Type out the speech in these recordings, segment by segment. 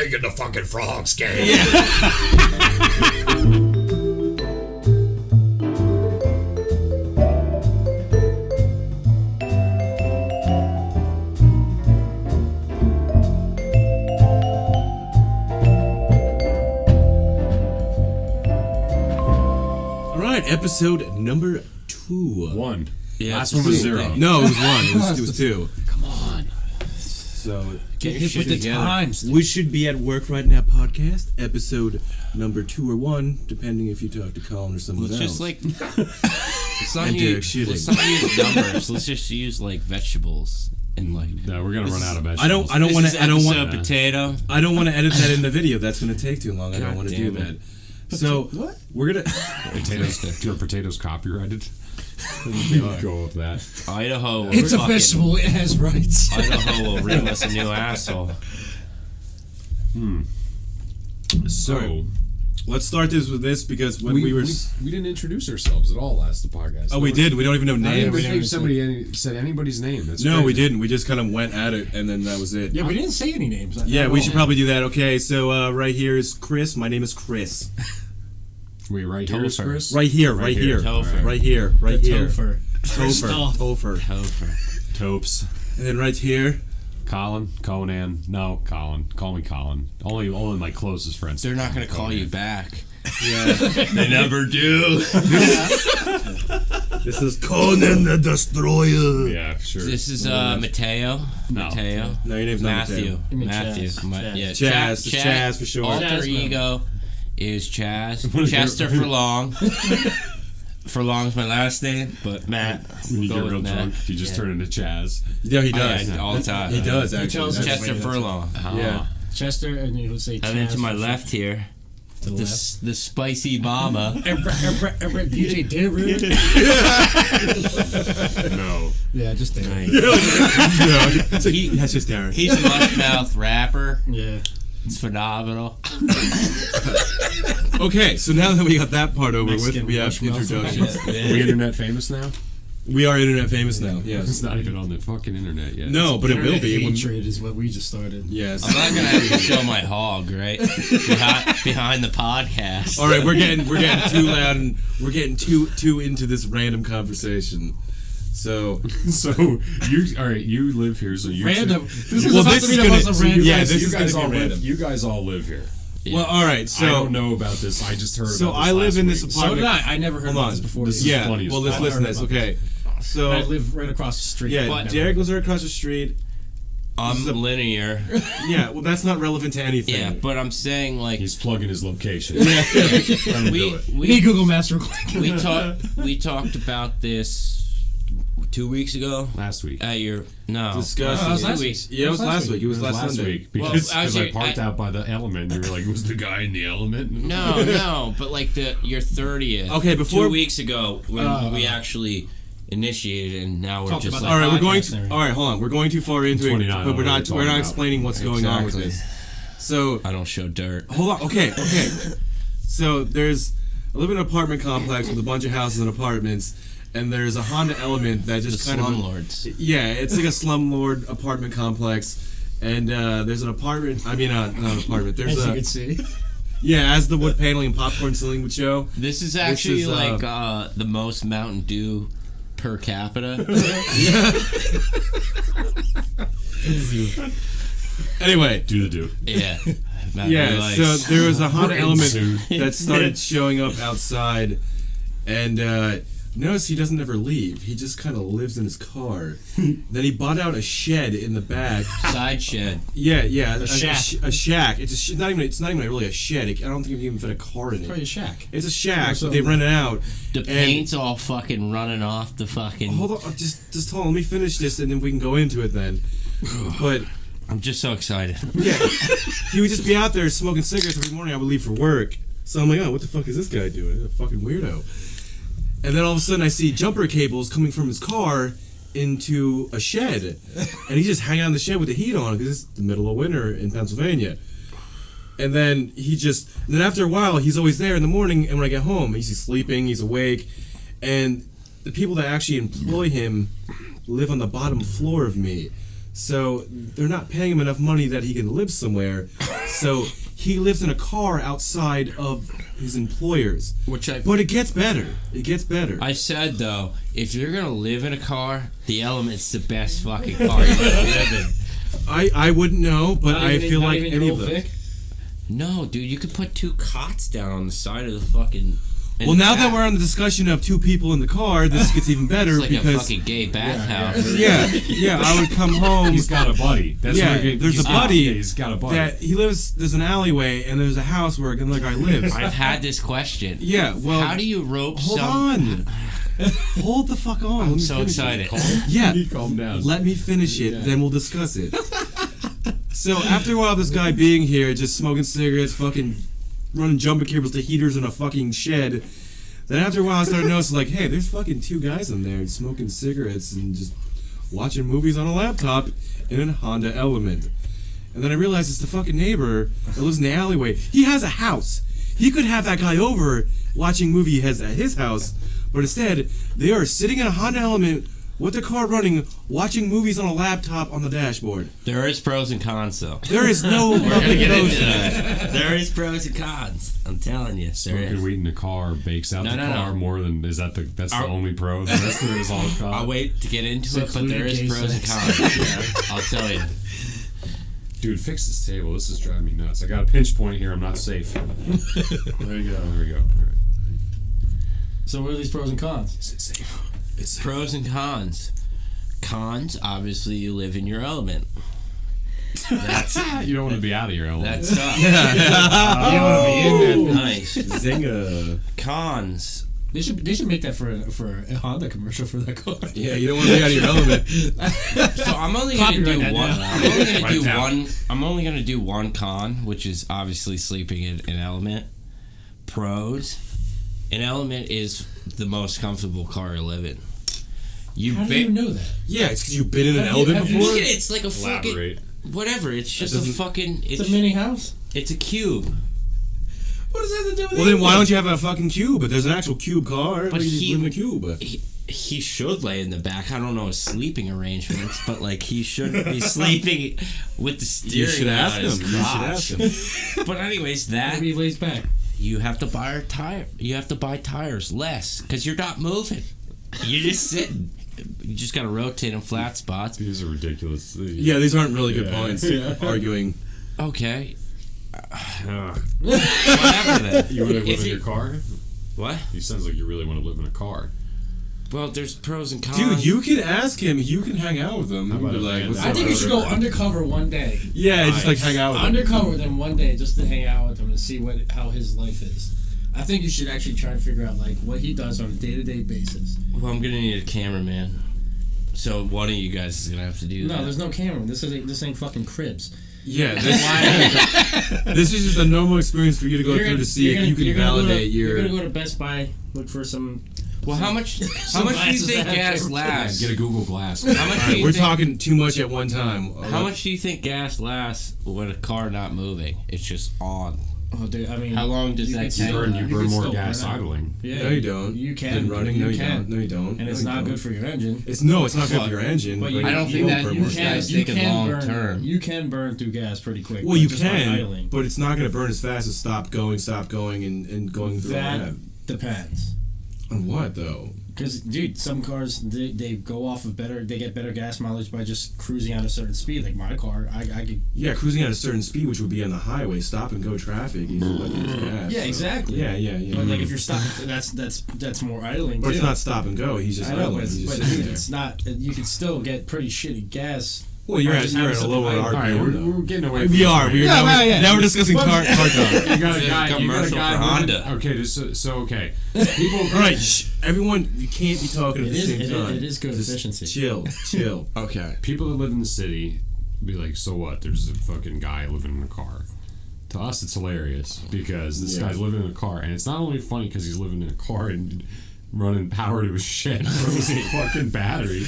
making the fucking frogs gay. Yeah. All right, episode number 2. 1. Yeah, last one was 0. No, it was 1. It was 2. Come on. So Get hip with the times. we should be at work right now. Podcast episode number 2 or 1, depending if you talk to Colin or someone Let's else. just like let's not And use, Derek let's not use numbers. Let's just use like vegetables and like. No, we're gonna run out of vegetables. I don't want to. I don't want. Potato. I don't want to edit that in the video. That's going to take too long. I don't want to do damn that. it. So What? we're gonna. Potatoes. Your potatoes copyrighted. Go with that. Idaho. Will It's a fucking- vegetable. It has rights. Idaho will ring us a new asshole. So Let's start this with this because when we were. we didn't introduce ourselves at all last podcast. Oh, we did. We don't even know I didn't names. think somebody said anybody's name. That's No, crazy. we didn't. We just kind of went at it, and then that was it. Yeah, we didn't say any names. Yeah, we should probably do that. Okay, so right here is Chris. My name is Chris. Wait, right here is Topher. Chris. Right here, right here, Topher. right here, right here. Topher. Topher. Topes. And then right here. Colin. Conan. No, Colin. Call me Colin. Only my closest friends. They're not gonna call you back. Yeah. They never do. This is Conan the Destroyer. Yeah, sure. This is Mateo. No. Mateo. No, your name's not Matthew. You mean Matthew. Chaz. Yeah, Chaz. It's Chaz for sure. Alter Chaz, man. ego is Chaz. Chester Furlong. Furlong's my last name, but Matt. When you Go get with real Matt. drunk, you just turn into Chaz. Yeah, he Oh, does. yeah, all the time. He does, actually. tells That's- Chester Furlong. Yeah. Chester, and you would say And then Chaz to my for left here, sure. To the left. the spicy mama. DJ Denver. No. Yeah, just there. That's just Darren. He's a mush-mouth rapper. Yeah. It's phenomenal. Okay, so now that we got that part over Mexican with, we have mushmouth. introductions. Are we internet famous now? We are internet famous now. It's Yes. not even on the fucking internet yet. No, but it will be. when- Hatred is what we just started. Yes. I'm not gonna have to show my hog, right? Behind the podcast. All right, we're getting too loud and we're getting too into this random conversation. So So you live here, so you Random. This is Well, supposed this to be is the gonna- most random. yeah, guys, this you is guys gonna all be live. random. You guys all live here. well, all right. I So don't know about this. I just heard. So about this I live last in this week. apartment. So did I. I never heard hold about on. this before. This is Yeah. funny as Well, let's fuck. listen to this. Okay. So I live right across the street. yeah, But- Derek lives right across the street. I'm linear. Yeah. Well, that's not relevant to anything. Yeah, but I'm saying like He's plugging his location. we We need Google Maps real quick. we talked about this 2 weeks ago Last week. at your Discussed. Oh, it was 2 last weeks. Yeah, it was last week. It was last Sunday. week because I actually, parked out by the Element. And you were like, "Was the guy in the Element?" No, but like your 30th. Okay, before- 2 weeks ago when we actually initiated, and now we're Talked just about like All right, we're going. Podcast and All right, hold on. We're going too far into it, 29, but we're I don't know not. what you're We're not talking explaining what's going on with Exactly. this. So I don't show dirt. hold on. Okay. So I live in an apartment complex with a bunch of houses and apartments, and there's a Honda Element that The just kind of slumlords. Yeah, it's like a slumlord apartment complex, and there's an apartment. I mean, not an apartment. There's As you a can see. yeah, as the wood paneling and popcorn ceiling would show. This is actually is, like the most Mountain Dew per capita. Anyway, Do the do. Yeah. Mountain yeah. Dew So Ice. there was a Honda Element Soon. that started showing up outside, and notice he doesn't ever leave. He just kind of lives in his car. Then he bought out a shed in the back. Side shed. Yeah, a shack. a shack. It's not even really a shed. I don't think you can even fit a car in Probably it. a shack. It's a shack, So- but they rent it out. The And- paint's all fucking running off the fucking. Hold on, just hold on. Let me finish this, and then we can go into it then. But I'm just so excited. yeah, he would just be out there smoking cigarettes every morning. I would leave for work, so I'm like, oh, what the fuck is this guy doing? A fucking weirdo. And then all of a sudden, I see jumper cables coming from his car into a shed, and he's just hanging out in the shed with the heat on because it's the middle of winter in Pennsylvania. And then then after a while, he's always there in the morning, and when I get home, he's sleeping, he's awake, and the people that actually employ him live on the bottom floor of me. So they're not paying him enough money that he can live somewhere. So he lives in a car outside of his employers. But it gets better. It gets better. I said though, if you're gonna live in a car, the Element's the best fucking car you can live in. I wouldn't know, but Not I even- feel not like even any your of old them. Vic? No, dude, you could put 2 cots down on the side of the fucking. Well, now that we're on the discussion of 2 people in the car, this gets even better it's like a because fucking gay bathhouse. yeah, I would come home. He's got a buddy. That's Yeah, where there's he's a buddy Yeah, he's got a buddy. that he lives. There's an alleyway, and there's a house where another guy lives. I've had this question. Yeah, well, How do you rope hold some? on. Hold the fuck on. Let I'm me so finish it. excited. Yeah, Calm down. let me finish it, then we'll discuss it. So after a while, this guy being here, just smoking cigarettes, fucking running jumper cables to heaters in a fucking shed. Then after a while, I started noticing, like, hey, there's fucking 2 guys in there smoking cigarettes and just watching movies on a laptop in a Honda Element. And then I realized it's the fucking neighbor that lives in the alleyway. He has a house. He could have that guy over watching movie at his house, but instead, they are sitting in a Honda Element with the car running, watching movies on a laptop on the dashboard. There is pros and cons, though. There is no fucking Get into pros to that. that. There is pros and cons. I'm telling you, there Smoking is. weed in the car bakes out No, the no, car no. more than that's the Our- only pro. The rest of it is all cons. I'll wait to get into it, but there is Secluded pros and gay cons. I'll tell you. Dude, fix this table. This is driving me nuts. I got a pinch point here. I'm not safe. There you go. There we go. All right. So what are these pros and cons? Is it safe? It's Pros and cons. Cons, obviously, you live in your element. That's You don't want to be out of your element. that's tough. You don't want to be in that. Nice. Zinga. Cons. They should make that for a Honda commercial for that car. Yeah, you don't want to be out of your element. So I'm only gonna Copyright do that one. now. I'm only gonna Right do now. one. I'm only gonna do one con, which is obviously sleeping in an element. Pros. An element is the most comfortable car to live in. How do you know that? Yeah, it's because you've been in an Have you- Element have you- before. Look at it. It's like a fucking Elaborate. whatever. It's just a doesn't- fucking. It's a mini house. It's a cube. What does that have to do with Well, then why don't you have a fucking cube? But there's an actual cube car. But But you he- live in a cube. He should lay in the back. I don't know his sleeping arrangements, but like he shouldn't be sleeping with the You steering should ask on him. his You should crotch. ask him. But anyways, that Maybe he lays back. you have to buy a tire. You have to buy tires less because you're not moving. You're just sitting. You just gotta rotate in flat spots. These are ridiculous. Yeah, these aren't really good Yeah. points. Arguing. Okay, Ugh. whatever then. You want to live If in you- your car? What? It sounds like you really want to live in a car. Well, there's pros and cons. Dude, you can ask him. You can hang out with him. How about Be a like, van? what's I up, think you should go brother? undercover one day. Yeah, just like Nice. hang out with him. Undercover with him one day just to hang out with him and see how his life is. I think you should actually try to figure out like what he does on a day-to-day basis. Well, I'm gonna need a cameraman. So one of you guys is gonna have to do that. No, there's no camera. This ain't fucking Cribs. Yeah, this is just a normal experience for you to go through to see if you can validate You're your. gonna go to Best Buy, look for some. Well, how much do you glasses think that have gas cameras. lasts? Get a Google Glass. How much do you We're think? talking too much at one time. How much do you think gas lasts when a car not moving? It's just on. Oh, dude, I mean, How long does you that could take? still- You could burn more still gas burn out. idling. Yeah, No, you don't. You can. Then running? You No, you can. don't. No, you don't. And it's No, you not don't. good for your engine. It's good But- for your engine. But you, I don't you think that burn you more can- gas. thinking long burn, term. You can burn through gas pretty quick. Well, you just by can, idling. but it's not going to burn as fast as stop going, and going through all That that. depends. On what though? Because, dude, some cars they go off of they get better gas mileage by just cruising at a certain speed. Like my car, I could. Yeah, cruising at a certain speed, which would be on the highway, stop and go traffic. You should let use gas. Yeah, so- exactly. Yeah. But like if you're stopping, that's more idling. But too. it's not stop and go. He's just I know, idling. but, He's just but sitting dude, there. it's not. You can still get pretty shitty gas. Well, you're by at just you're having at a something lower idling. All right, RPM. we're getting away. though. From We are. We are. Yeah, Now, yeah. now we're discussing car talk. You got a It's a guy. You got a commercial guy. for living- Honda. Okay, so okay. People. All right, shh. Everyone, you can't be talking at It the is- same it- time. it is good Just efficiency. Chill. Okay. People that live in the city be like, so what? There's a fucking guy living in a car. To us, it's hilarious because this Yeah. guy's living in a car, and it's not only funny because he's living in a car and running power to his shed from his fucking battery.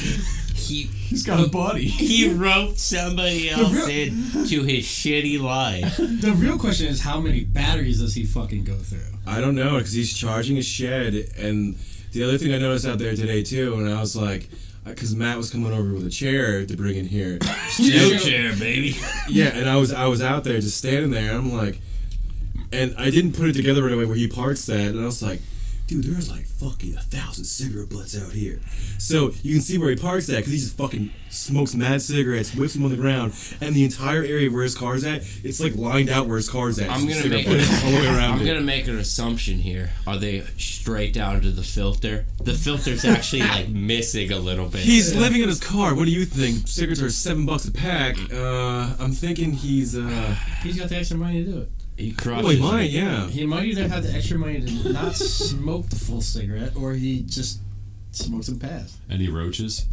He's got a buddy. He roped somebody else into his shitty life. The real question is how many batteries does he fucking go through? I don't know because he's charging his shed, and the other thing I noticed out there today too, and I was like, because Matt was coming over with a chair to bring in here. Chair, baby. Yeah, and I was out there just standing there. And I'm like, and I didn't put it together right away where he parks that, and I was like, dude, there's like fucking 1,000 cigarette butts out here. So you can see where he parks at because he just fucking smokes mad cigarettes, whips them on the ground, and the entire area where his car's at, it's like lined out where his car's at. I'm gonna make an assumption here. Are they straight down to the filter? The filter's actually like missing a little bit. He's living in his car. What do you think? Cigarettes are $7 a pack. I'm thinking he's got the extra money to do it. He crushes. Oh, he might, yeah. He might either have the extra money to not smoke the full cigarette, or he just smokes them past. Any roaches?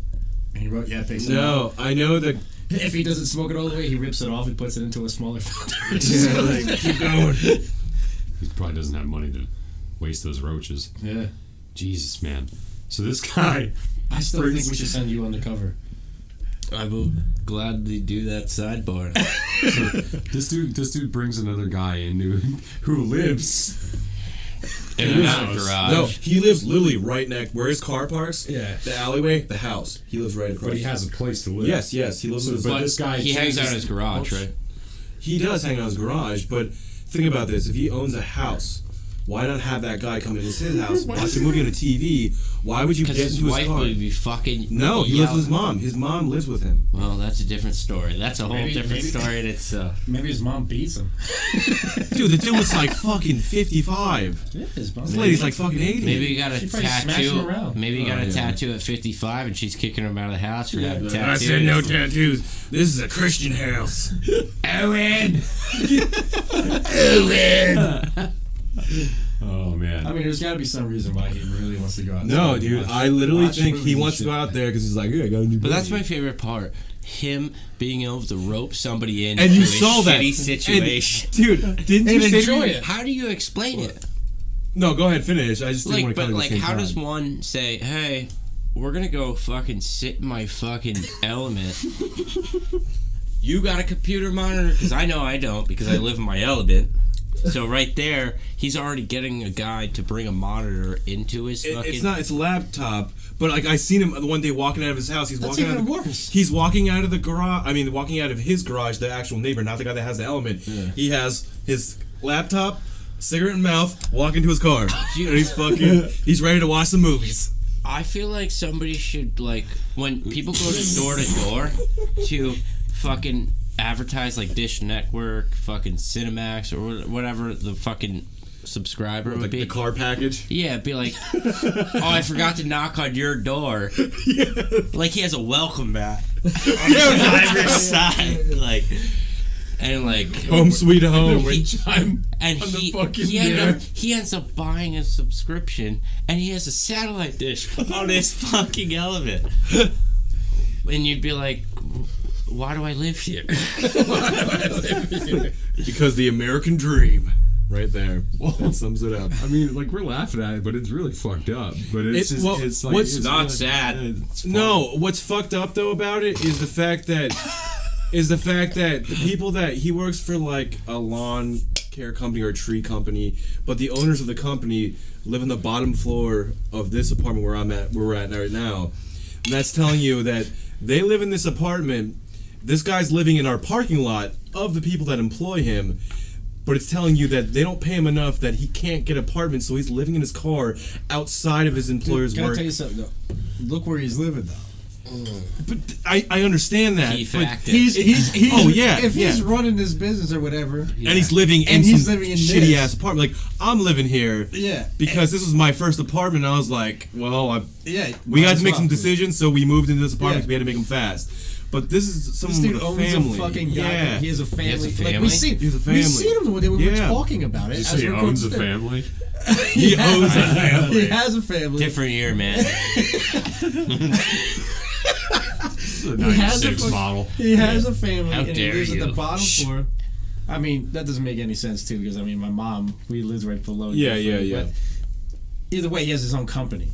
And he wrote, takes it No, out. I know that. If he doesn't smoke it all the way, he rips it off and puts it into a smaller filter. Yeah, like, keep going. He probably doesn't have money to waste those roaches. Yeah. Jesus, man. So this guy... I still think we should send you undercover. I will gladly do that sidebar. This dude brings another guy in who lives In a garage. No, he lives literally right next where his car parks. Yeah. The alleyway, the house. He lives right across. but he has a place to live. Yes, he lives in his. But this guy He hangs out in changes- his garage, right? He does hang out in his garage, but think about this: if he owns a house, why not have that guy come into his house, watch a movie on a TV? Why would you Because get his into his wife car? would be fucking. No, he lives with his mom. His mom lives with him. Well, that's a different story. That's a whole Maybe- different maybe- story in itself. Maybe his mom beats him. Dude, the dude was like fucking 55. Yeah, his mom. This lady's like fucking 80. Maybe he got a She probably smashed him tattoo. around. Maybe he got Oh, a yeah. tattoo at 55, and she's kicking him out of the house for having tattoos. I said no tattoos. This is a Christian house. Owen. Oh man. I mean, there's got to be some reason why he really wants to go out. No, there. dude, Watch- I literally watch think movies he and wants to shit. go out there because he's like, yeah, I got a new. But that's buddy. my favorite part. Him being able to rope somebody in And you into saw a that shitty situation. dude. Didn't you And say enjoy to me- it. How do you explain it? No, go ahead, finish. I just didn't Like, want to but cut like, how does one say, "Hey, we're gonna go fucking sit in my fucking element"? You got a computer monitor? Because I know I don't, because I live in my element. So right there, he's already getting a guy to bring a monitor into his fucking. It's not. It's a laptop. But like I seen him one day walking out of his house. He's That's walking out even of worse. He's walking out of the garage. I mean, walking out of his garage. The actual neighbor, not the guy that has the element. Yeah. He has his laptop, cigarette in mouth, walking to his car. And he's fucking. He's ready to watch some movies. I feel like somebody should, like, when people go to door to fucking advertise, like Dish Network, fucking Cinemax, or whatever the fucking subscriber would Like be. the car package. Yeah, it'd be like, oh, I forgot to knock on your door. Like he has a welcome mat on the driver's side, like, and like Home sweet home. and he ends up buying a subscription, and he has a satellite dish on his fucking element. And you'd be like, why do I live here? Because the American dream, right there. That sums it up. I mean, like we're laughing at it, but it's really fucked up. But it's It's- just, well, it's like what's it's not really- sad. It's fun. No, what's fucked up though about it is the fact that the people that he works for, like a lawn care company or a tree company, but the owners of the company live on the bottom floor of this apartment where we're at right now. And that's telling you that they live in this apartment. This guy's living in our parking lot of the people that employ him. But it's telling you that they don't pay him enough that he can't get an apartment, so he's living in his car outside of his employer's Can I work. tell you something though? Look where he's living though. But I understand that. Key but factor. He's Oh, yeah, If he's yeah. running this business or whatever, and he's living in And he's some living in shitty this. ass apartment. Like I'm living here yeah, because this was my first apartment. And I was like, well, yeah, we might had as to make well. some decisions, so we moved into this apartment. Yeah. 'Cause we had to make them fast. But this is This someone dude with a owns family. a fucking guy. Yeah. He has a family. has a Like family? we see, He has a we family. seen him when we were Yeah. talking about it. Did you as say he we're owns a going- family? He owns a family. He has a family. Different year, man. It's a He has a 96 fuck- model. He has a family, How and he dare lives at you. the bottom Shh. floor. I mean, that doesn't make any sense too, because I mean, my mom, we lived right below. Yeah, different, yeah. But either way, he has his own company,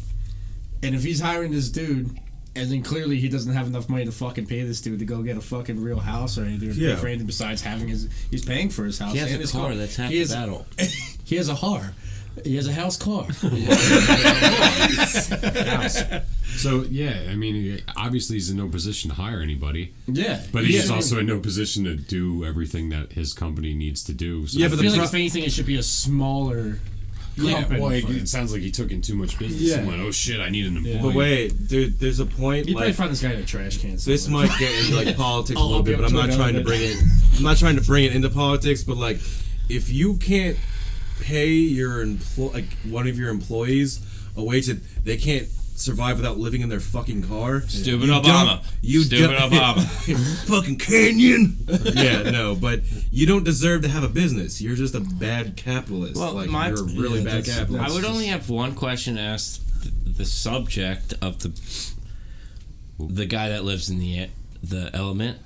and if he's hiring this dude, and then clearly he doesn't have enough money to fucking pay this dude to go get a fucking real house or anything, Yeah. for anything besides having he's paying for his house He has and a his car. That's half he the has, battle. he has a car. He has a house car. So yeah, I mean, obviously he's in no position to hire anybody, Yeah. but he's also in no position to do everything that his company needs to do. So Yeah, I but feel the like if anything, it should be a smaller company. well, for it it. sounds like he took in too much business. Yeah. And went, oh shit, I need an employee. But wait, dude, there's a point. You'd probably Like, find this guy in a trash can. this somewhere. might get into like politics a I'll little be bit, up but I'm to not it trying to another bring day. it. I'm not trying to bring it into politics, but like, if you can't pay your one of your employees a wage that they can't survive without living in their fucking car. Stupid you Obama. Stupid don't- Obama. Fucking Canyon. Yeah, no, but you don't deserve to have a business. You're just a bad capitalist. Well, like my- you're a really yeah, bad that's- capitalist. I would only have one question to ask the subject of the guy that lives in the element.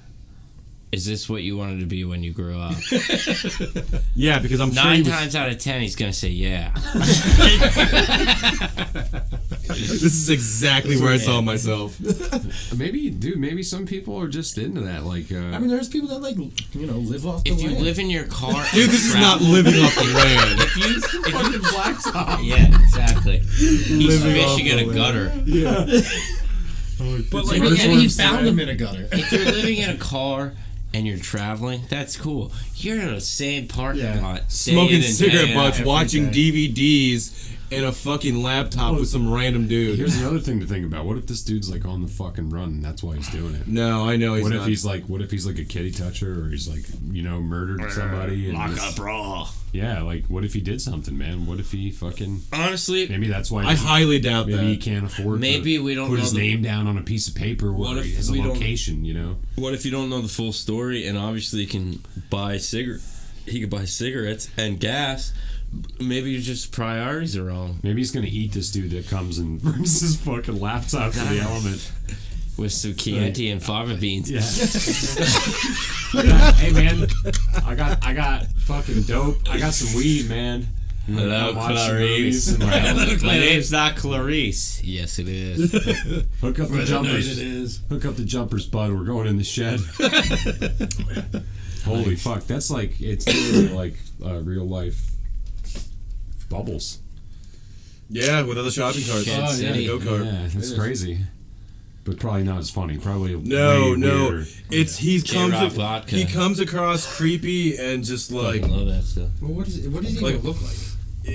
Is this what you wanted to be when you grew up? Yeah, because I'm sure 9 he was, times out of 10, he's gonna say yeah. this is exactly where I saw myself. Maybe, dude. Maybe some people are just into that. Like, I mean, there's people that like, live off the If you land. live in your car, Dude, this is not living off the land. If you blacktop. Yeah, exactly. He's Living off fishing in the a gutter. But like, like, yeah, he found him in a gutter. If you're living in a car and you're traveling, that's cool. You're in the same parking Yeah. lot, day in Smoking and cigarette day out. butts, watching day. DVDs in a fucking laptop with some random dude. here's another thing to think about. What if this dude's like on the fucking run, and that's why he's doing it? No, I know he's What not. if he's like? What if he's like a kitty toucher, or he's like, murdered somebody? And Lock just- up raw. Yeah, like what if he did something, man? What if he fucking? Honestly, Maybe that's why. I highly doubt Maybe he that. can't afford. Maybe to we don't put know his the- name down on a piece of paper where What if he has a we don't- location. You know. what if you don't know the full story and obviously he can buy he could buy cigarettes and gas. Maybe your just priorities are wrong. Maybe he's gonna eat this dude that comes and brings his fucking laptop to the element. With some Chianti and fava beans. Yeah. Hey man, I got fucking dope. I got some weed, man. You wanna Hello, come watch some Clarice. movies in my element? My name's not Clarice. Yes, it is. Hook up the It jumpers. is. Hook up the jumpers, bud. We're going in the shed. Holy fuck, that's like it's literally like real life bubbles. Yeah, with other shopping carts. Shed Oh, yeah. City. Go kart. Yeah, that's crazy. But probably not as funny. Probably No, way no. weirder. It's J-Rock vodka. he comes across creepy and just like Fucking love that stuff. Well, what does he Like- even look like?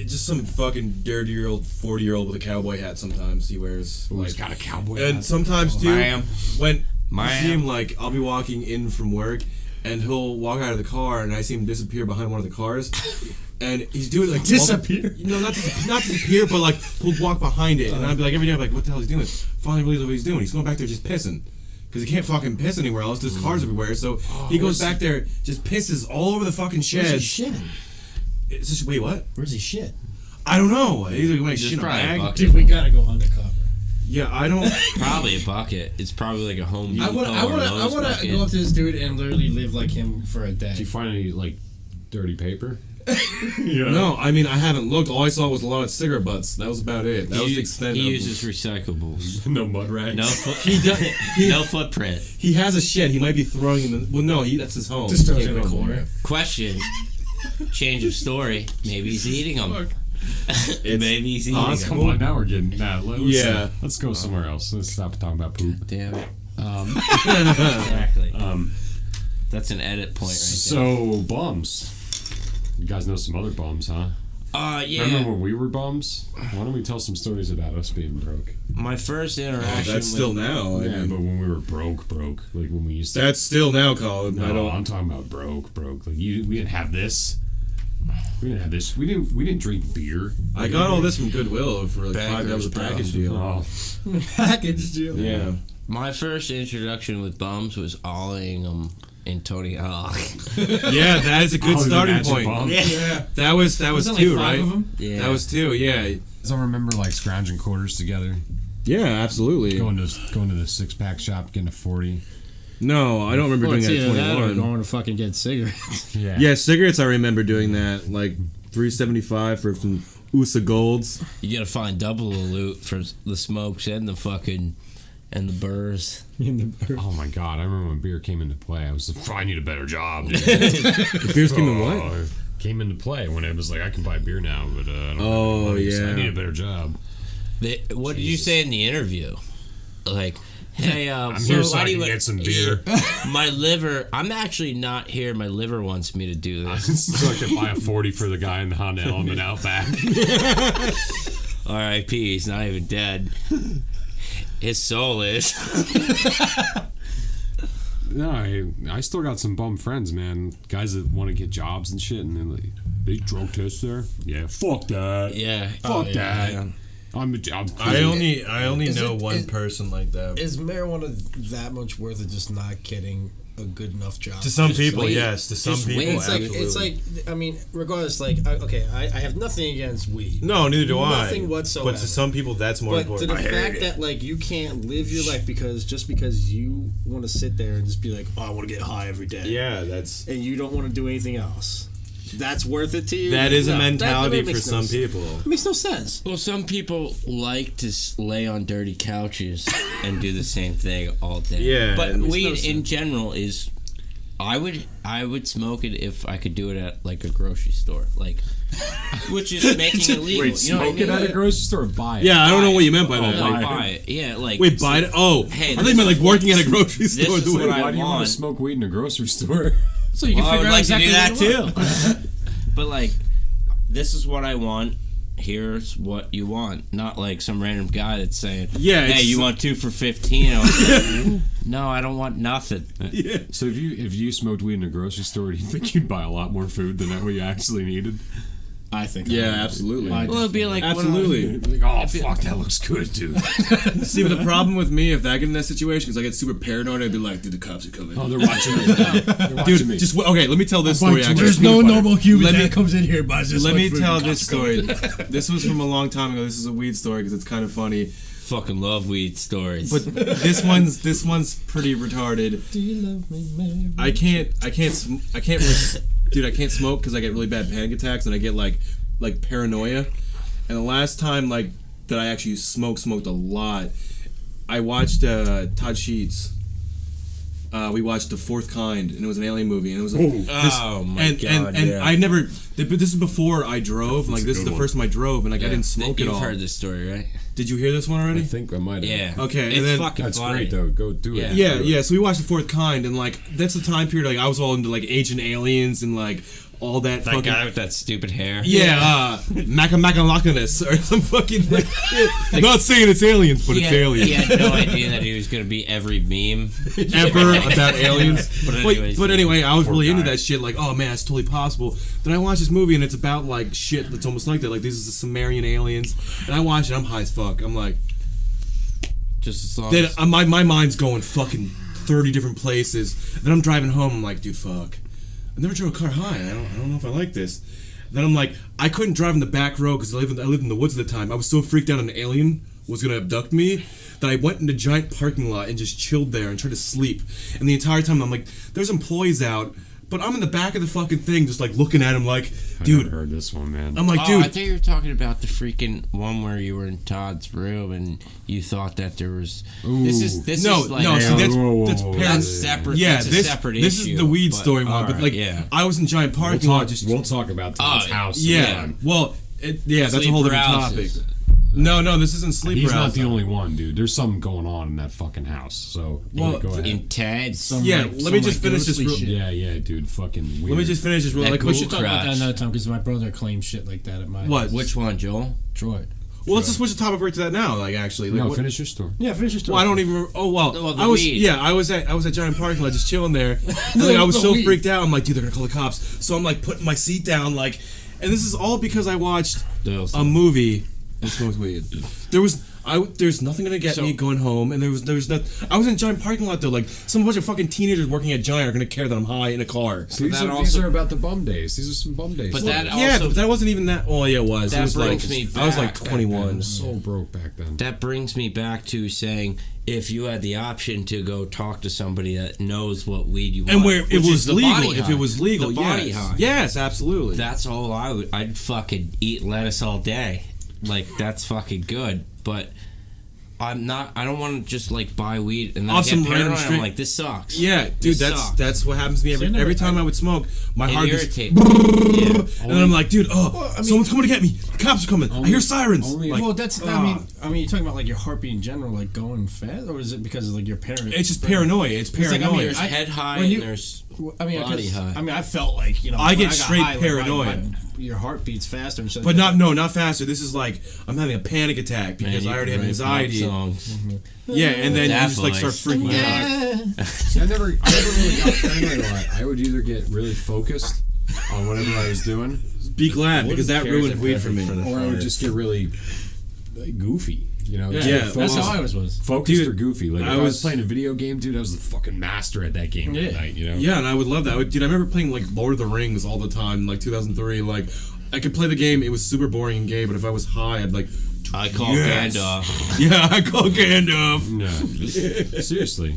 just some fucking dirty old 40-year-old with a cowboy hat. Sometimes he wears Ooh, like, he's got a cowboy and hat. sometimes too Ma'am. when you Ma'am. see him like I'll be walking in from work and he'll walk out of the car and I see him disappear behind one of the cars. And he's doing like Disappear? not disappear, but like he'll walk behind it, and I'd be like every day, I'm like, what the hell is he doing? Finally realizes what he's doing. He's going back there just pissing, because he can't fucking piss anywhere else. There's cars everywhere, so he goes back there, just pisses all over the fucking Where's he shed. shitting? It's just wait, what? Where's he shit? I don't know. He's like, wait, Just shit in a probably a bag? bucket. Dude, we gotta go undercover. Yeah, I don't. Probably a bucket. It's probably like a home. I want to go up to this dude and literally live like him for a day. Did you find any like dirty paper? No, I mean I haven't looked. All I saw was a lot of cigarette butts. That was about it. That was the extent. He of uses recyclables. No mud rags. No footprint. He has a shed. He might be throwing him in. Well, no, that's his home. Just He throws can't in a go corner. there. Question. Change of story. Maybe he's eating them. It's Maybe he's eating Come them. on, now we're getting let's, Yeah. Let's go somewhere else. Let's stop talking about poop. Damn it. Exactly. That's an edit point right So bums. You guys know some other bums, huh? there. Yeah. Remember when we were bums? Why don't we tell some stories about us being broke? My first interaction That's still with now. I Yeah, mean, but when we were broke, like when we used to. that's still now, Colin. I No, don't. I'm talking about broke. Like we didn't have this. We didn't have this. We didn't drink beer. I got all this from Goodwill for like Bankers, $5 a bro. package deal. Oh, Package deal. Yeah. my first introduction with bums was ollieing them in Tony Hawk. Yeah, that is a good Oh, the starting magic point. bomb. Yeah. That was Was it two, like 5 right? of them? Yeah. That was two. Yeah. I remember like scrounging quarters together, Yeah, absolutely. going to the 6-pack shop, getting a 40. No, I don't remember Well, doing it's that either at that or 21. going to fucking get cigarettes. Yeah. Yeah, cigarettes. I remember doing that. Like $3.75 for some USA Golds. You gotta find double the loot for the smokes and the fucking and the burrs. Oh my god! I remember when beer came into play. I was like, I need a better job. Dude. The beers came in what? came into play when it was like I can buy beer now, but I don't have Oh, any money, so I yeah. need a better job. What did you say in the interview? Like, hey, I'm here so I can get some beer. My liver. I'm actually not here. My liver wants me to do this. So I can buy a 40 for the guy in the Honda Element Outback. R.I.P. He's not even dead. His soul is. No, I still got some bum friends, man. Guys that want to get jobs and shit, and they're like, they drug test there. Yeah, fuck that. Yeah. Fuck that. Yeah. I'm I only Is know it- one is- person like that. Is marijuana that much worth of just not getting a good enough job? To some Just people, wait. yes. To some Just people, wait. It's like I mean, regardless, like I have nothing against weed. No, neither do I. Nothing whatsoever. But to some people, that's more But to important. the fact that like you can't live your life because you want to sit there and just be like, oh, I want to get high every day. Yeah, that's And you don't want to do anything else. That's worth it to you. that is a No, that mentality makes for no some sense. people. It makes no sense. Well, some people like to lay on dirty couches and do the same thing all day. Yeah, but it makes weed no in sense. general is. I would smoke it if I could do it at like a grocery store, like, which is making it legal. Wait, you know what I smoke it mean? at a grocery store or buy it? Yeah, I don't know what you meant by Oh, that. No, Like, buy it. Yeah, like wait, buy it? Oh, Hey, I thought this you meant like is working at a grocery store. is doing what Why I do you want want. to smoke weed in a grocery store? So you can Well, I would figure out like exactly to do that what you want. too. But like, this is what I want. Here's what you want. Not like some random guy that's saying, Yeah, hey, it's- you want 2 for $15? I was like, no, I don't want nothing. Yeah. So if you smoked weed in a grocery store, do you think you'd buy a lot more food than what you actually needed? I think. Yeah, absolutely. Well, it'd be like Absolutely. Like, oh fuck, that looks good, dude. See, but the problem with me, if I get in that situation, because I get super paranoid, I'd be like, dude, the cops are coming. Oh, they're watching me. They're watching Dude, me. just okay. Let me tell this story. Actually, There's no normal human Let me- that comes in here and buys this. Let much me food tell and this cops come story. in. This was from a long time ago. This is a weed story because it's kind of funny. fucking love weed stories. But this one's pretty retarded. Do you love me, Mary? I can't, dude. I can't smoke because I get really bad panic attacks and I get like paranoia. And the last time like that I actually smoked a lot, I watched Todd Sheets. We watched The Fourth Kind, and it was an alien movie, and it was Oh my God, and yeah. I never. But this is before I drove. Like this is the first time I drove, and like I didn't smoke at You've all. heard this story, right? Did you hear this one I already? think I might have. Yeah. Okay, and It's then- fucking That's funny. great though. Go do it. Yeah. Yeah. So we watched The Fourth Kind, and like that's the time period like I was all into like Ancient Aliens and like all that That fucking. guy with that stupid hair. Yeah, Macalochinus or some fucking like shit. I'm not saying it's aliens, but He it's had, aliens. he had no idea that he was going to be every meme. Ever about aliens. But anyways, But anyway, I was really into guy. that shit. Like, oh man, it's totally possible. Then I watched this movie and it's about like shit that's almost like that. Like these are the Sumerian aliens, and I watch it. I'm high as fuck. I'm like, just as long then as, my mind's going fucking 30 different places. Then I'm driving home. I'm like, dude, fuck. I never drove a car high. I don't know if I like this. Then I'm like, I couldn't drive in the back row because I lived in the woods at the time. I was so freaked out an alien was gonna abduct me that I went in a giant parking lot and just chilled there and tried to sleep. And the entire time I'm like, there's employees out, but I'm in the back of the fucking thing just like looking at him like, I dude. never heard this one, man. I'm like, oh, dude. I thought you were talking about the freaking one where you were in Todd's room and you thought that there was. This is No, like no, see, that's Whoa. paranoid. that's separate. Yeah, that's a this separate this issue. is the weed but- story one, but alright, like yeah. I was in giant parking lot just We'll talk about Todd's house. yeah. sometime. Well, that's a Sleep whole different paralysis. topic. No, this isn't sleep He's not paralysis. the only one, dude. There's something going on in that fucking house. So Well, go ahead. In Ted's. Yeah, let me just finish this. ghostly Real, shit. Yeah, dude. Fucking weird. let me just finish this real. That Like, Google we We should should talk. talk about that Crotch. another time because my brother claims shit like that at my What? Which one, Joel? Troy. Well, let's just switch the topic right to that now. Like, actually, like, No, what- finish your story. Yeah, finish your story. Well, I don't even. Oh well, Well, the I was. weed. Yeah, I was at giant parking lot just chilling there. And, like, I was The so weed. freaked out. I'm like, dude, they're gonna call the cops. So I'm like putting my seat down, like, and this is all because I watched a movie and smoked weed. There's nothing gonna get me going home, and there's not. I was in a giant parking lot though, like some bunch of fucking teenagers working at Giant are gonna care that I'm high in a car. These that are also- about the bum days. These are some bum days. But that Yeah, also but that wasn't even that. Oh yeah, it was. That It was like brings me I was like back. 21. so broke back then. that brings me back to saying if you had the option to go talk to somebody that knows what weed you want, And where it which is was the legal, body if high. it was legal, the body yes, high. yes, absolutely. That's all I'd fucking eat lettuce all day. Like that's fucking good. But I don't want to just like buy weed and then Off get some paranoid. random I'm like, this sucks. Yeah, dude, This sucks. that's what happens to me every time I would smoke. My It heart just irritates me. Yeah. and then I'm like, dude, someone's coming to get me. The cops are coming. I hear sirens. Like, well, that's. I mean, you're talking about like your heartbeat in general, like going fast, or is it because of like your parents? it's just paranoia. It's like, paranoia. There's head high when and you- there's body 'cause- high. I mean, I felt like I when get got straight high, like, paranoia. your heart beats faster and shit. But not faster. This is like I'm having a panic attack because I already have anxiety. Yeah, and then you just like start freaking out. See, I never really got paranoid a lot. I would either get really focused on whatever I was doing, Be glad because that ruined weed for me. or I would just get really goofy. You know, Yeah, just that's how I was. focused Dude, or goofy. Like if I I was was- playing a video game, dude, I was the fucking master at that game that night. You know. Yeah, and I would love that. Dude, I remember playing like Lord of the Rings all the time, in, like 2003. Like, I could play the game. It was super boring and gay, but if I was high, I'd like. I call Yes. Gandalf. Yeah, I call Gandalf. No, seriously,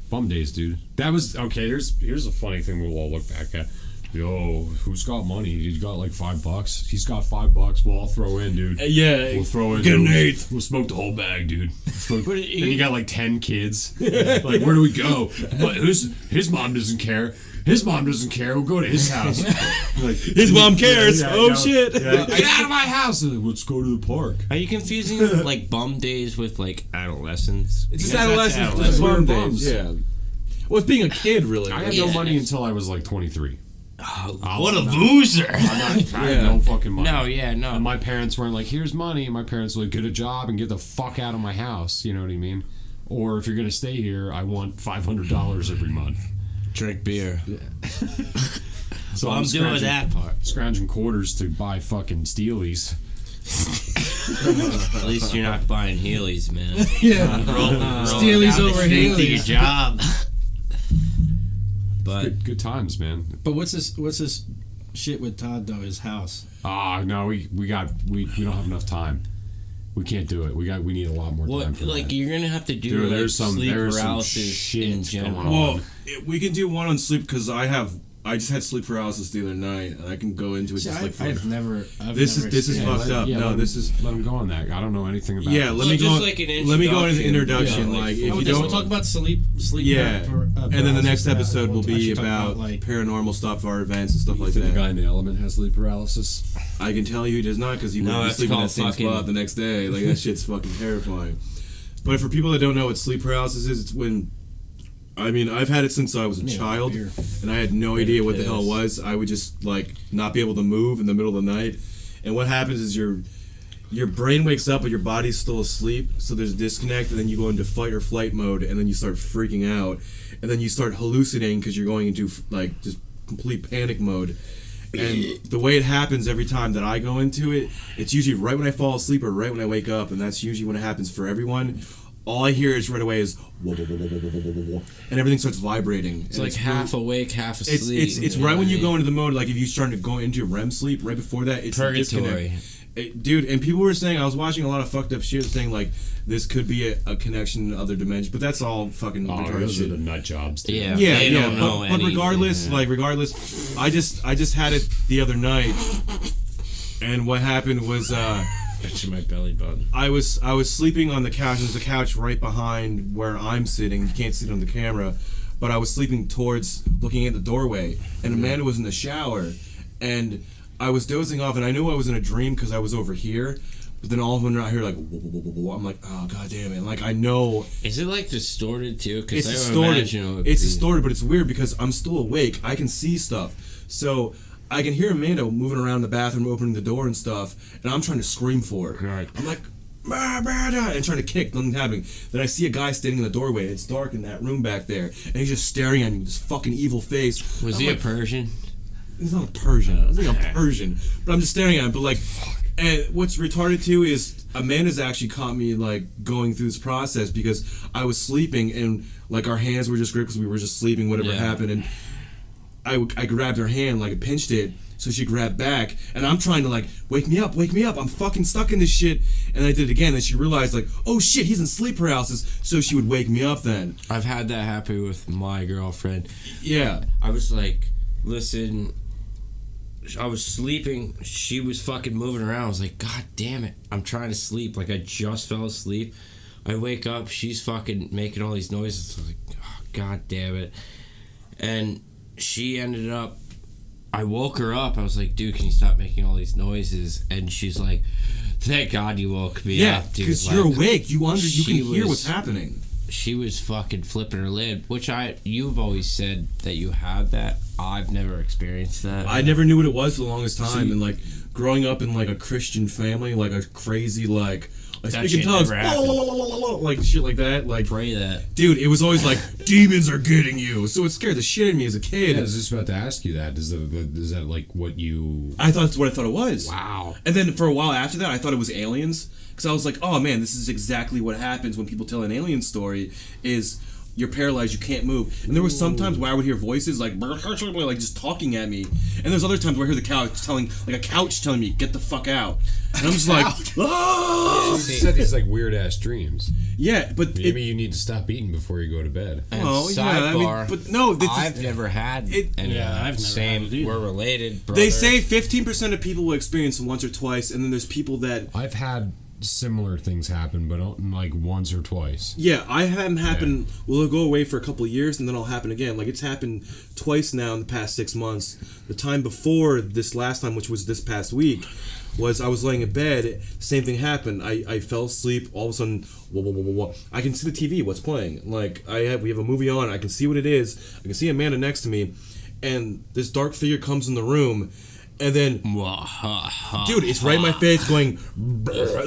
bum days, dude. That was okay. Here's a funny thing we'll all look back at. Yo, who's got money? He's got like $5. He's got $5. Well, I'll throw in, dude. Yeah, We'll throw in. get an dude. eighth. We'll smoke the whole bag, dude. Then you got like 10 kids. Like, where do we go? But his mom doesn't care. His mom doesn't care. We'll go to his house. Like, His mom cares. Shit. Yeah, get out of my house. Like, let's go to the park. Are you confusing like bum days with like adolescence? It's just Because that's adolescence. Just bum Bums. days. Yeah. Well, it's being a kid, really. I had no money until I was like 23. What a loser! I had no fucking money. No, yeah, no. And my parents weren't like, here's money. My parents were like, get a job and get the fuck out of my house. You know what I mean? Or if you're going to stay here, I want $500 every month. Drink beer. So I'm doing that part. Scrounging quarters to buy fucking Steelies. At least you're not buying Heelys, man. Steely's over To your Heelys. job. But Good times, man. But what's this shit with Todd though? His house. No, we don't have enough time. We can't do it. We need a lot more time what? for Like that. you're gonna have to do Dude, like, there's some sleep there's some paralysis shit in going general. on. Well, we can do one on sleep because I just had sleep paralysis the other night, and I can go into it See, just like. I've never. This is Yeah, fucked up. No, this is. Let him go on that. I don't know anything about Yeah, it. let me just go. like an Let me go into the introduction. introduction. Yeah, Like, like, if you We'll don't, talk about sleep. yeah, and then the next paralysis, episode will we'll be actually talk about like paranormal stuff, our events and stuff like The guy that. in the element has sleep paralysis. I can tell you he does not because he No, would be that's sleeping in that called same fucking- spot the next day. Like that shit's fucking terrifying. But for people that don't know what sleep paralysis is, it's when. I mean, I've had it since I was a child, and I had no idea what the hell it was. I would just like not be able to move in the middle of the night, and what happens is your brain wakes up, but your body's still asleep. So there's a disconnect, and then you go into fight or flight mode, and then you start freaking out, and then you start hallucinating because you're going into like just complete panic mode. And the way it happens every time that I go into it, it's usually right when I fall asleep or right when I wake up, and that's usually when it happens for everyone. All I hear is right away is whoa, whoa, whoa, whoa, whoa, whoa, whoa, whoa, and everything starts vibrating. It's like half awake, half asleep. It's right when you go into the mode, like if you starting to go into REM sleep, right before that, it's a Purgatory. disconnect. Dude, and people were saying, I was watching a lot of fucked up shit saying like this could be a connection to other dimensions, but that's all fucking retarded Those are shit. the nut jobs. Dude. Yeah. Yeah, They yeah, don't know but anything, regardless, yeah. regardless, I just had it the other night, and what happened was Touching my belly button. I was sleeping on the couch. There's a couch right behind where I'm sitting. You can't see it on the camera, but I was sleeping towards looking at the doorway, and Amanda was in the shower, and I was dozing off, and I knew I was in a dream because I was over here. But then all of a sudden I hear like, whoa, whoa, whoa, whoa, whoa. I'm like, oh god damn it! Like I know Is it like distorted too? it's Because I would distorted. imagine it would It's be. distorted, but it's weird because I'm still awake. I can see stuff, so I can hear Amanda moving around the bathroom, opening the door and stuff, and I'm trying to scream for her. Right. I'm like, Amanda, and trying to kick, nothing's happening. Then I see a guy standing in the doorway. It's dark in that room back there, and he's just staring at me with this fucking evil face. Was I'm he like, a Persian? He's not a Persian. I was like a Persian, but I'm just staring at him. But like, and what's retarded too is Amanda's actually caught me like going through this process because I was sleeping and like our hands were just gripped because we were just sleeping. Whatever Yeah. happened, and I grabbed her hand like I pinched it. So she grabbed back, and I'm trying to like wake me up. I'm fucking stuck in this shit. And I did it again, and she realized like, oh shit, he's in sleep paralysis. So she would wake me up then. I've had that happen with my girlfriend. Yeah. I was like, listen, I was sleeping. She was fucking moving around. I was like, God damn it. I'm trying to sleep. Like, I just fell asleep. I wake up, she's fucking making all these noises. I was like, oh, God damn it. And she ended up, I woke her up. I was like, dude, can you stop making all these noises? And she's like, thank God you woke me up, dude. because Like, you're awake. You can hear was- what's happening. She was fucking flipping her lid, which you've always said that you have that. I've never experienced that. I never knew what it was for the longest time, and like growing up in like a Christian family, like a crazy like I That speak shit in tongues, never happened. like shit like that. Like, Pray that. dude, it was always like demons are getting you, so it scared the shit out of me as a kid. Yeah, I was just about to ask you that. Is that like what you? I thought that's what I thought it was. Wow. And then for a while after that, I thought it was aliens because I was like, oh man, this is exactly what happens when people tell an alien story. Is you're paralyzed, you can't move. And there were some times where I would hear voices like just talking at me, and there's other times where I hear the couch telling me, get the fuck out. And I'm just like, ah! You said these like weird ass dreams. Yeah, but Maybe you need to stop eating before you go to bed. And well, yeah, I mean, sidebar, but no, this is- I've never had any. Yeah, I've never same. had it either. We're related. Brother. they say 15% of people will experience it once or twice, and then there's people that I've had similar things happen, but like once or twice. yeah, I haven't happened. Well, it'll go away for a couple of years, and then it'll happen again. Like it's happened twice now in the past 6 months. The time before this last time, which was this past week, was I was laying in bed. Same thing happened. I fell asleep. All of a sudden, whoa. I can see the TV. What's playing? Like we have a movie on. I can see what it is. I can see Amanda next to me, and this dark figure comes in the room. And then, dude, it's right in my face, going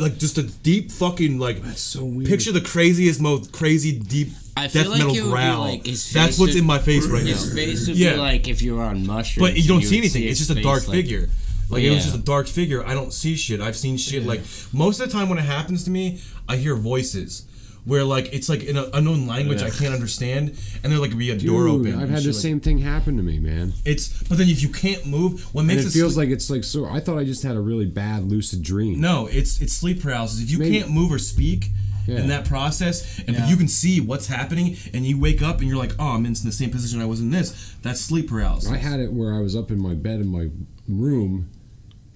like just a deep fucking like. That's so weird. Picture the craziest, most crazy deep I feel death like metal it would be growl. like his face That's what's would- in my face right now. His face would Yeah. be like if you were on mushrooms. But you don't and see would anything. It's his just a dark face, like- figure. Like it was Yeah. just a dark figure. I don't see shit. I've seen shit like most of the time when it happens to me, I hear voices. Where like it's like in an unknown language I can't understand, and there like be a door Dude, open. I've and had the shit like- same thing happen to me, man. But then if you can't move, what And makes it feels like it's like so. I thought I just had a really bad lucid dream. no, it's sleep paralysis. If you Maybe- can't move or speak Yeah. in that process, and Yeah. you can see what's happening, and you wake up and you're like, oh, I'm in the same position I was in this. That's sleep paralysis. I had it where I was up in my bed in my room,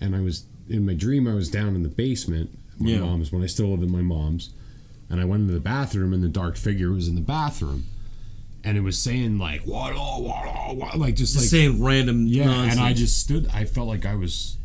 and I was in my dream. I was down in the basement. My Yeah. mom's when I still lived in my mom's, and I went into the bathroom, and the dark figure was in the bathroom, and it was saying like what, like just like saying random yeah, nonsense. and I just stood. I felt like I was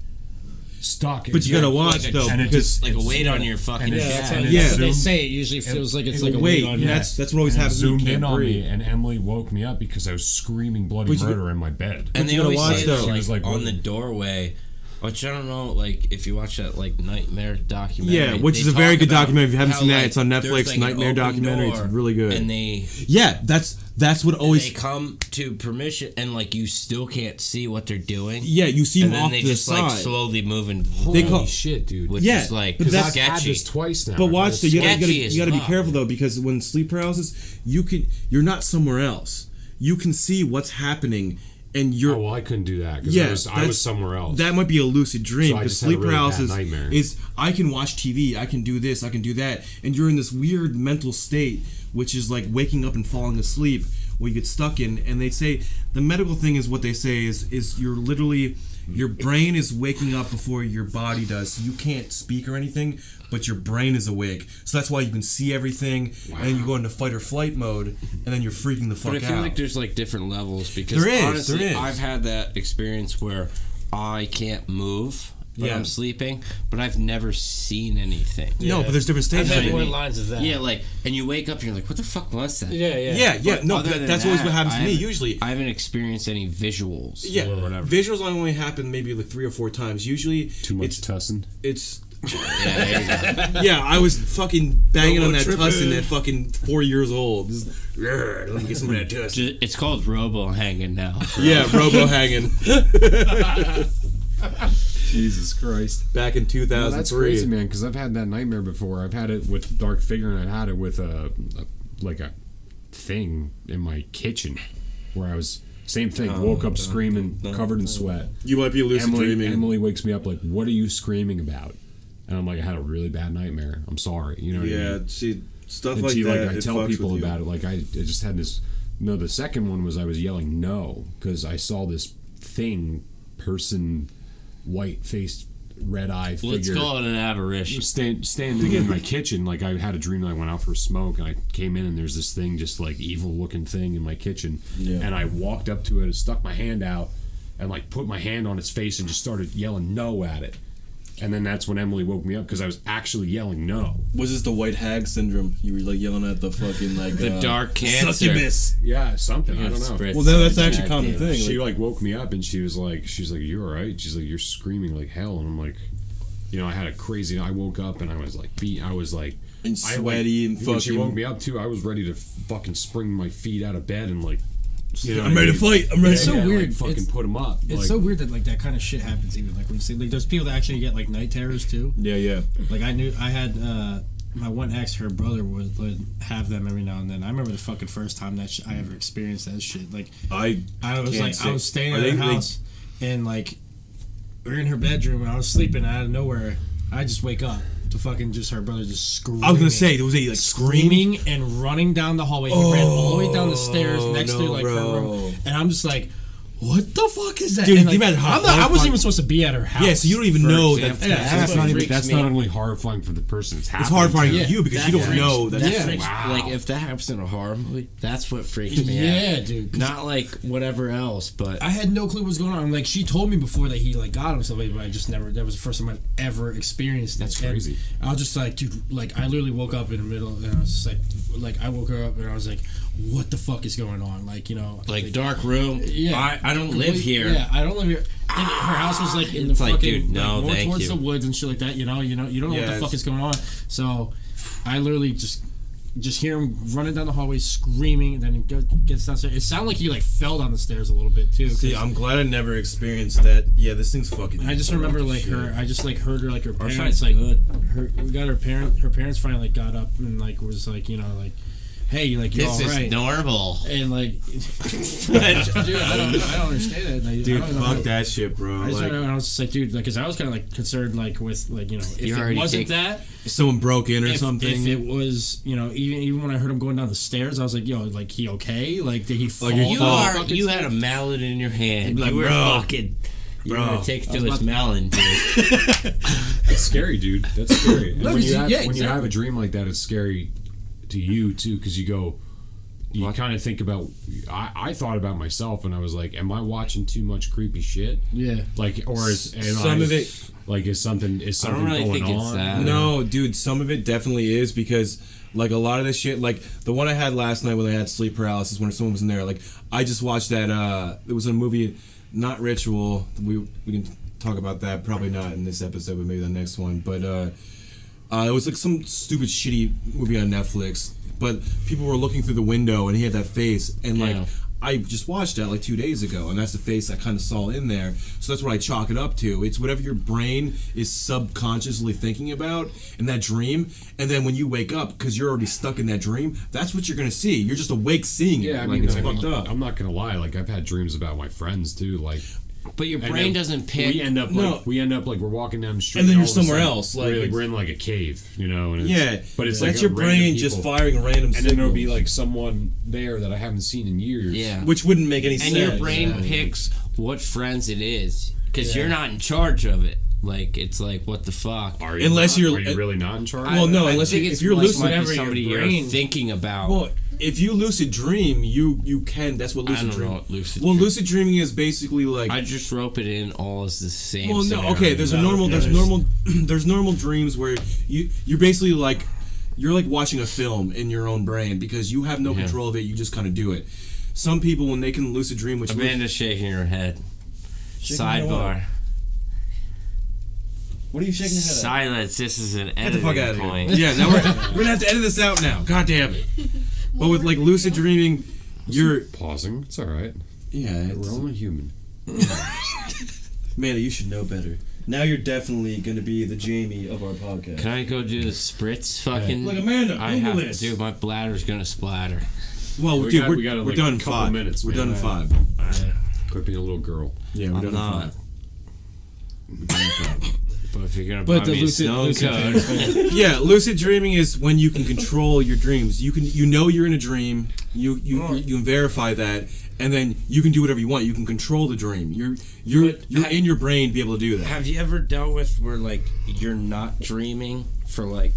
stuck. But you gotta watch like a- though, and it because just like a weight on your fucking and it- Yeah, head. that's, and what, it that's what they zoomed- say. It usually feels like it's like a wait, weight on your that's what always and it happens. When you zoomed can't in on breathe. me, and Emily woke me up because I was screaming bloody But you- murder in my bed. And But they you gotta always watch, say though. that, She was like like, on what- the doorway, which I don't know, like if you watch that like nightmare documentary. Yeah, which they is a very talk good about documentary. If you haven't how, seen that, like, it's on there's, Netflix. like, an Nightmare open documentary. It's door, really good. And they Yeah, that's what always. they come to permission, and like you still can't see what they're doing. Yeah, you see and them then off they to the just like side. slowly moving. They Holy call- shit, dude. Which Yeah, is like but that's- I've had sketchy. this twice now. But watch, though, you sketchy as gotta be fuck. careful though, because when sleep paralysis, you're not somewhere else. You can see what's happening, and you're. Oh, well, I couldn't do that because Yeah, I was that's- somewhere else. That might be a lucid dream So I because just had a sleep really bad paralysis nightmare. is I can watch TV, I can do this, I can do that, and you're in this weird mental state, which is like waking up and falling asleep, where you get stuck in. And they say the medical thing is what they say is you're literally your brain is waking up before your body does. So you can't speak or anything, but your brain is awake. So that's why you can see everything, and then you go into fight or flight mode, and then you're freaking the fuck But I feel out. like there's like different levels because There is, honestly, there is. I've had that experience where I can't move when Yeah. I'm sleeping, but I've never seen anything. No, but there's different I've stages. had of more it. lines of that. Yeah, like, and you wake up and you're like, what the fuck was that? Yeah. Yeah, no, Other than that's always that, what happens to I me. haven't- Usually, I haven't experienced any visuals. yeah, or whatever. visuals only happen maybe like 3 or 4 times. Usually, Too much tussin. it's Yeah, there you go. yeah. I was fucking banging on that tripping. tussin at fucking 4 years old. Just, let me get some of that tussin. It's called robo hanging now. Yeah, robo hanging. Jesus Christ. Back in No, 2003. that's crazy, man, because I've had that nightmare before. I've had it with Dark Figure, and I've had it with a thing in my kitchen where I was, same thing, woke up screaming, covered in sweat. You might be lucid dreaming. Emily wakes me up like, what are you screaming about? And I'm like, I had a really bad nightmare. I'm sorry. You know what I mean? Yeah, see, stuff And like she, that. like, I it tell fucks people with you. about it. Like, I just had this. No, the second one was I was yelling no because I saw this thing, person, white faced red eye figure. Let's call it an aberration. Standing in my kitchen, like I had a dream that I went out for a smoke, and I came in, and there's this thing, just like evil looking thing in my kitchen, and I walked up to it and stuck my hand out, and like put my hand on its face and just started yelling no at it. And then that's when Emily woke me up because I was actually yelling no. Was this the white hag syndrome? You were like yelling at the fucking like The dark cancer. succubus. Yeah, something. I don't know. Well, then that's actually a common thing. She like woke me up and she's like, you all right? She's like, you're screaming like hell, and I'm like, you know, I had a crazy. I woke up and I was like and sweaty and fucking. When she woke me up too, I was ready to fucking spring my feet out of bed and like. You know, I'm ready to fight. I'm ready. It's so weird. Like, fucking put them up. It's so weird that like that kind of shit happens. Even like when you see like there's people that actually get like night terrors too. Yeah. Like I had my one ex, her brother would have them every now and then. I remember the fucking first time that I ever experienced that shit. Like I was staying at her house and like we were in her bedroom and I was sleeping and out of nowhere I just wake up to fucking just her brother just screaming. I was gonna say there was a like screaming and running down the hallway. He ran all the way down the stairs next to like her room, and I'm just like, what the fuck is that? Dude, and, like, I wasn't even supposed to be at her house. Yeah, so you don't even know that. That's not only horrifying for the person. It's horrifying for you because you don't know that. Like if that happens in a horror movie, that's what freaks me out. Yeah, dude. Not like whatever else, but I had no clue what was going on. Like she told me before that he like got himself, but I just never. That was the first time I've ever experienced it. That's crazy. And I was just like, dude, like I literally woke up in the middle, and I was just like I woke her up, and I was like, what the fuck is going on? Like, you know, like dark room. Yeah, I don't live here. Yeah, I don't live here. And her house was like in the It's like, fucking dude, no, like, more thank towards you. the woods and shit like that. You don't know what the fuck is going on. So I literally just hear him running down the hallway screaming, and then he gets downstairs. It sounded like he like fell down the stairs a little bit too. See, I'm glad I never experienced that. Yeah, this thing's fucking. I just remember like her. I just like heard her like her Our parents side's like good. we got her parent. Her parents finally like got up and like was like, you know, like, hey, like, you're This all is right. normal. And like, dude, I don't understand that. Like, Dude, I don't know fuck how- that shit, bro. I just Like, remember when I was just like, dude, like, because I was kind of like concerned, like, with like, you know, if You it already wasn't take- that, if someone broke in or if something. it was, you know, even when I heard him going down the stairs, I was like, yo, like, he okay? Like, did he fall? you down the fucking You stairs? had a mallet in your hand. Like, You were bro. fucking. You Bro. were gonna take it to I was his about melon, dude. That's scary, dude. That's scary. And No, when you yeah, have, when you have exactly. a dream like that, it's scary to you too, because you kind of think about. I thought about myself, and I was like, "Am I watching too much creepy shit? Yeah. Like, or is Some of it. like is something really going think it's on? that. No, dude, some of it definitely is because, like, a lot of this shit, like, the one I had last night when I had sleep paralysis when someone was in there, like, I just watched that, it was a movie, not Ritual, we can talk about that, probably not in this episode, but maybe the next one, but, it was, like, some stupid, shitty movie on Netflix, but people were looking through the window, and he had that face, and, like, Yeah. I just watched that like 2 days ago, and that's the face I kind of saw in there. So that's what I chalk it up to. It's whatever your brain is subconsciously thinking about in that dream, and then when you wake up, because you're already stuck in that dream, that's what you're gonna see. You're just awake seeing it. Yeah, I like mean, it's fucked up. I'm not gonna lie. Like, I've had dreams about my friends too. Like, But your and brain then doesn't pick. We end up No. like we're walking down the street, And then all you're of a somewhere sudden, else, like, we're in like a cave, you know. And it's, Yeah, but it's that's like your random brain just people. firing random And signals. then there'll be like someone there that I haven't seen in years. Yeah. which wouldn't make any And sense. your brain picks what friends it is because you're not in charge of it. Like it's like what the fuck. Are you Unless not? you're- Are you really not in charge? Well, no, I unless think you- it's if you're like lucid, might be whatever your somebody you're brain- thinking about. Well, if you lucid dream, you can. That's what I lucid don't dream. know what lucid. Well, dream- lucid dreaming is basically like. I just rope it in all as the same. Well, no, scenario. okay. There's normal dreams where you're basically like you're like watching a film in your own brain because you have no Yeah. control of it. You just kind of do it. Some people when they can lucid dream, which Amanda's shaking her head. Shaking her Sidebar. what are you shaking your head at? Silence. This is an Get the editing fuck out of point. here. Yeah, now we're gonna have to edit this out now. God damn it. But with like lucid dreaming, you're Pausing. It's all right. yeah. We're only human. Amanda, you should know better. Now you're definitely gonna be the Jamie of our podcast. Can I go do the spritz? Fucking. Look, Amanda, I Google have this. to. Dude, my bladder's gonna splatter. Well, We dude, got- we're, we got, we're like, done a couple 5 minutes, We're man. done 5. Quit being a little girl. Yeah, we're I'm done not. 5. We're done 5. But if you're gonna But buy the me a lucid stone code, dreams- Yeah, lucid dreaming is when you can control your dreams. You know you're in a dream. You can verify that, and then you can do whatever you want. You can control the dream. You're in your brain to be able to do that. Have you ever dealt with where like you're not dreaming for like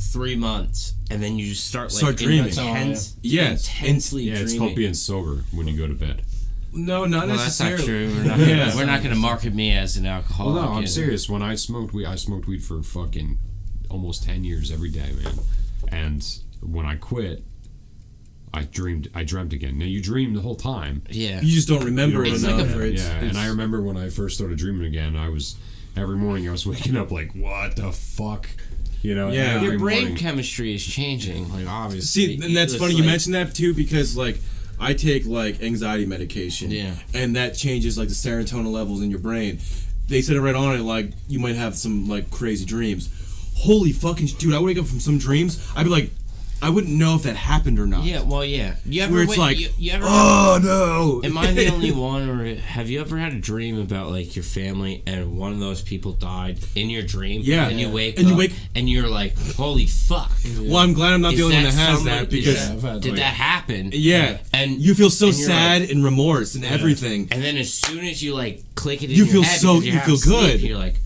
3 months, and then you just start dreaming? Intensely Yeah, it's dreaming. called being sober when you go to bed. No, not necessarily. That's not true. We're not going to market me as an alcoholic. Well, no, I'm serious. When I smoked weed for fucking almost 10 years every day, man. And when I quit, I dreamt again. Now you dream the whole time. Yeah. You just don't remember it enough. And I remember when I first started dreaming again, every morning I was waking up like, what the fuck? You know, yeah. Your brain morning. chemistry is changing, like obviously. See, and that's funny you mention that too, because like I take like anxiety medication, and that changes like the serotonin levels in your brain. They said it right on it, like you might have some like crazy dreams. Holy fucking dude! I wake up from some dreams. I'd be like, I wouldn't know if that happened or not. Yeah, well, yeah. You ever where it's like, you ever, oh no! Am I the only one, or have you ever had a dream about like your family and one of those people died in your dream? Yeah. And you wake up and you're like, holy fuck. Well, I'm glad I'm not the only one that has that, because did that happen? Yeah. And you feel so and you're sad like, and remorse and everything. And then as soon as you like click it in you your feel head, so because you feel good. You're like,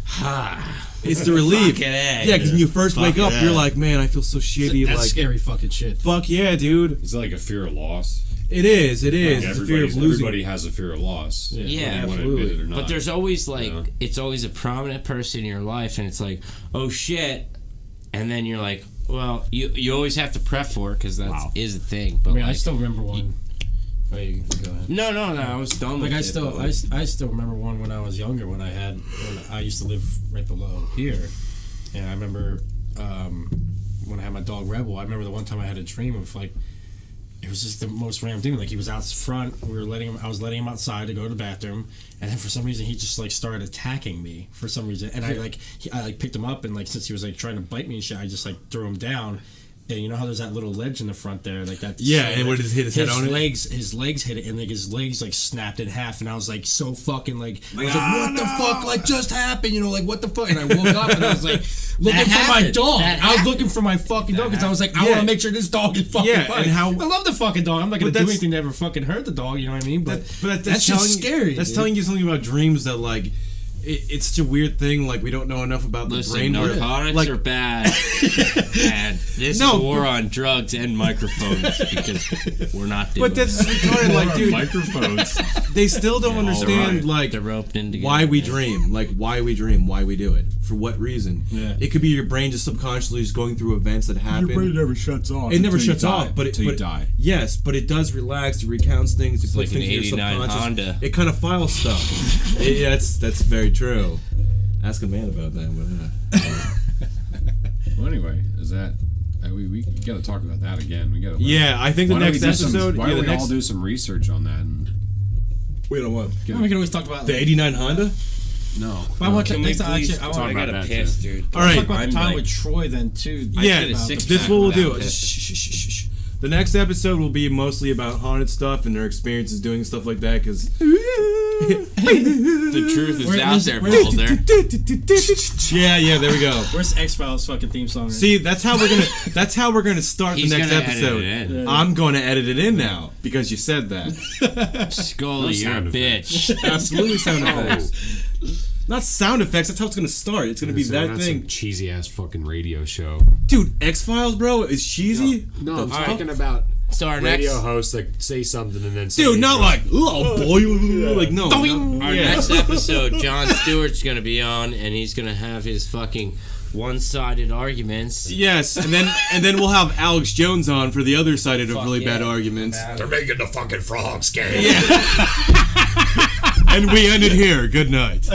ha. It's the relief. Yeah, because when you first wake up, you're like, man, I feel so shitty. That's like scary fucking shit. Fuck yeah, dude. It's like a fear of loss. It is. Like It's a fear of losing. Everybody has a fear of loss. Yeah, absolutely. But there's always like, it's always a prominent person in your life, and it's like, oh shit, and then you're like, well, you always have to prep for it because that is a thing. But I mean, like, I still remember one. Oh, you go ahead. No, I was done. Like with I still remember one when I was younger when I used to live right below here, and I remember when I had my dog Rebel. I remember the one time I had a dream of like, it was just the most random thing. Like he was out front, I was letting him outside to go to the bathroom, and then for some reason he just like started attacking me for some reason, and I picked him up, and like since he was like trying to bite me and shit, I just like threw him down. And you know how there's that little ledge in the front there, like that. Yeah, and what did hit his head on it? His legs hit it, and like his legs like snapped in half, and I was like so fucking like, I was like, what the fuck like just happened? You know, like what the fuck? And I woke up and I was like looking for my dog. I was looking for my fucking dog because I was like, I want to make sure this dog is fucking fine. And how I love the fucking dog. I'm not gonna do anything to ever fucking hurt the dog. You know what I mean? But that's just scary. That's telling you something about dreams that like. It's such a weird thing. Like we don't know enough about the brain. Narcotics are bad. And this is war on drugs and microphones because we're not doing. But that's retarded. Like, dude, microphones. They still don't understand like they're roped in together. why we dream, like why we dream, why we do it, for what reason. Yeah. It could be your brain just subconsciously just going through events that happen. Your brain never shuts off. It never shuts off, but until you die. Yes, but it does relax. It recounts things. It like puts an things in your 89 subconscious. Honda. It kind of files stuff. Yeah, that's very true. Ask a man about that. But, Well, anyway, is that we got to talk about that again? We got. Yeah, I think the next episode. Why don't we all do some research on that? And wait on what? we can always talk about The '89 Honda. no. But I want to next time. I I got that a piss, dude. All right. talk about the time with Troy then too. Yeah, get a this six-pack is what we'll do. without Shh. The next episode will be mostly about haunted stuff and their experiences doing stuff like that. Because The truth is out there, Boulder. yeah, there we go. Where's X-Files fucking theme song? See, that's how we're gonna start He's the next gonna edit episode. it in. I'm going to edit it in now because you said that. Scully, you're a sound bitch. Absolutely sound effects. Not sound effects. That's how it's gonna start. It's gonna be that thing. Cheesy ass fucking radio show. Dude, X-Files, bro, is cheesy. No, I'm The fuck? talking about So our radio next hosts like say something and then Dude, not like oh boy, like no. our next episode, Jon Stewart's gonna be on, and he's gonna have his fucking one-sided arguments. Yes, and then we'll have Alex Jones on for the other side of really bad arguments. They're making the fucking frogs gay. Yeah. And we end it here. Good night.